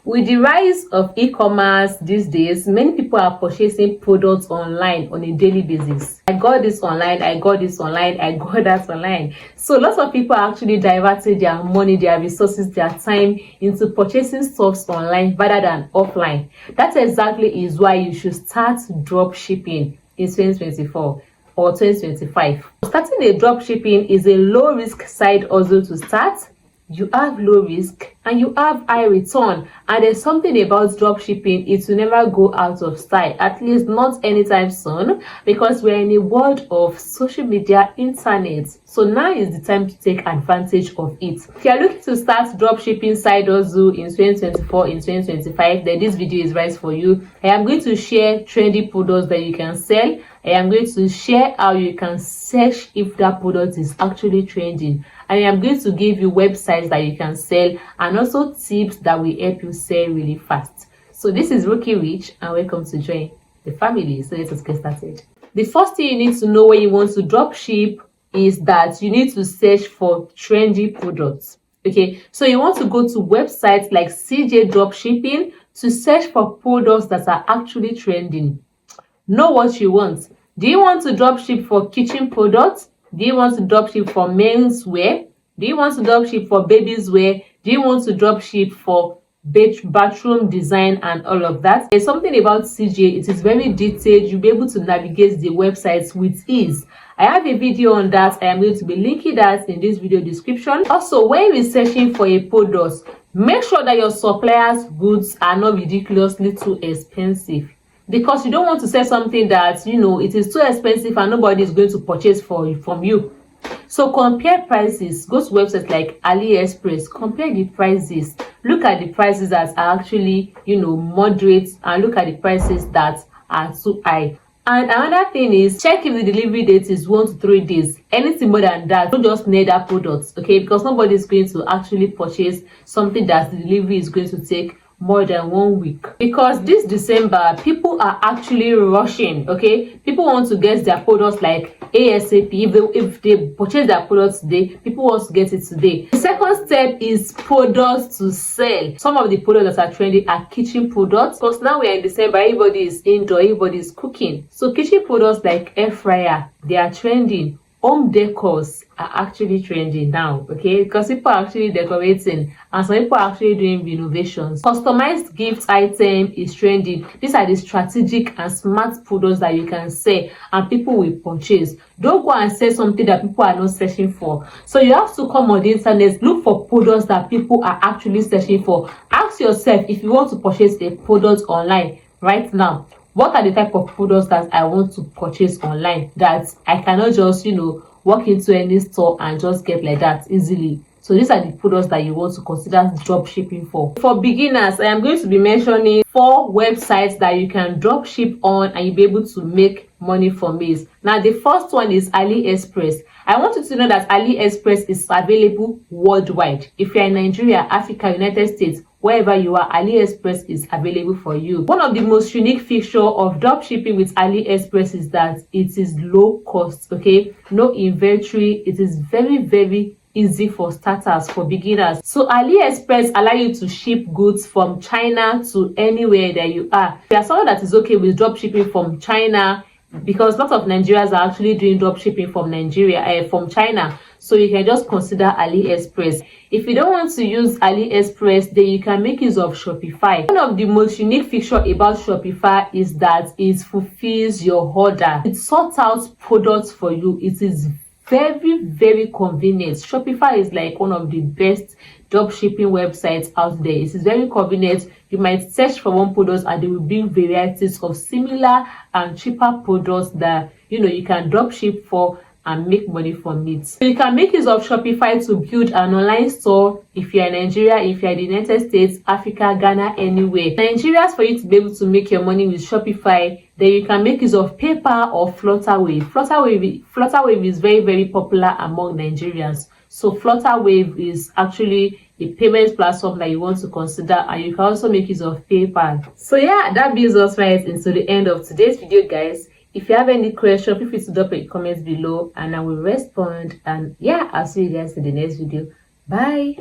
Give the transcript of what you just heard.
With the rise of e-commerce these days, many people are purchasing products online on a daily basis. I got this online, I got this online, I got that online. So lots of people are actually diverting their money, their resources, their time into purchasing stuffs online rather than offline. That exactly is why you should start drop shipping in 2024 or 2025. Starting a drop shipping is a low risk side hustle to start. You have low risk and you have high return, and there's something about drop shipping, it will never go out of style, at least not anytime soon, because we're in a world of social media, internet. So now is the time to take advantage of it. If you're looking to start drop shipping side hustle in 2024, in 2025, then this video is right for you. I am going to share trendy products that you can sell. I am going to share how you can search if that product is actually trending, and I am going to give you websites that you can sell and also tips that will help you sell really fast. So this is Rookie Rich and welcome to join the family. So let us get started. The first thing you need to know when you want to drop ship is that you need to search for trendy products. Okay, so you want to go to websites like Cjdropshipping to search for products that are actually trending. Know what you want. Do you want to drop ship for kitchen products? Do you want to drop ship for men's wear? Do you want to drop ship for babies wear? Do you want to drop ship for bathroom design and all of that? There's something about CJ, it is very detailed. You'll be able to navigate the websites with ease. I have a video on that. I am going to be linking that in this video description. Also, when you're searching for a product, make sure that your supplier's goods are not ridiculously too expensive, because you don't want to sell something that it is too expensive and nobody is going to purchase from you. So compare prices. Go to websites like AliExpress, compare the prices, look at the prices that are actually moderate, and look at the prices that are too high. And another thing is, check if the delivery date is 1 to 3 days. Anything more than that, don't just need that product, okay? Because nobody is going to actually purchase something that the delivery is going to take more than 1 week. Because this December, people are actually rushing, okay? People want to get their products like ASAP. If they purchase their products today, people want to get it today. The second step is products to sell. Some of the products that are trendy are kitchen products, because now we are in December, everybody is indoor, everybody is cooking. So kitchen products like air fryer, they are trending. Home decors are actually trending now, okay? Because people are actually decorating and some people are actually doing renovations. Customized gift item is trending. These are the strategic and smart products that you can sell and people will purchase. Don't go and sell something that people are not searching for. So you have to come on the internet, look for products that people are actually searching for. Ask yourself, if you want to purchase a product online right now, what are the type of products that I want to purchase online that I cannot just walk into any store and just get like that easily? So these are the products that you want to consider drop shipping for. For beginners, I am going to be mentioning 4 websites that you can drop ship on and you'll be able to make money from it. Now the first one is AliExpress. I want you to know that AliExpress is available worldwide. If you're in Nigeria, Africa, United States, wherever you are, AliExpress is available for you. One of the most unique features of drop shipping with AliExpress is that it is low cost, okay? No inventory. It is very easy for starters, for beginners. So AliExpress allow you to ship goods from China to anywhere that you are. If you are someone that is okay with drop shipping from China, because lots of Nigerians are actually doing drop shipping from from China, so you can just consider AliExpress. If you don't want to use AliExpress, then you can make use of Shopify. One of the most unique features about Shopify is that it fulfills your order. It sorts out products for you. It is very convenient. Shopify is like one of the best drop shipping websites out there. It is very convenient. You might search for one product and there will be varieties of similar and cheaper products that you can drop ship for and make money from it. So you can make use of Shopify to build an online store if you're in Nigeria, if you're in the United States, Africa, Ghana, anywhere. Nigeria, for you to be able to make your money with Shopify, then you can make use of PayPal or Flutterwave. Flutterwave is very popular among Nigerians. So Flutterwave is actually a payment platform that you want to consider, and you can also make use of PayPal. So yeah, that brings us right into the end of today's video, guys. If you have any question, feel free to drop a comment below and I will respond. And yeah, I'll see you guys in the next video. Bye.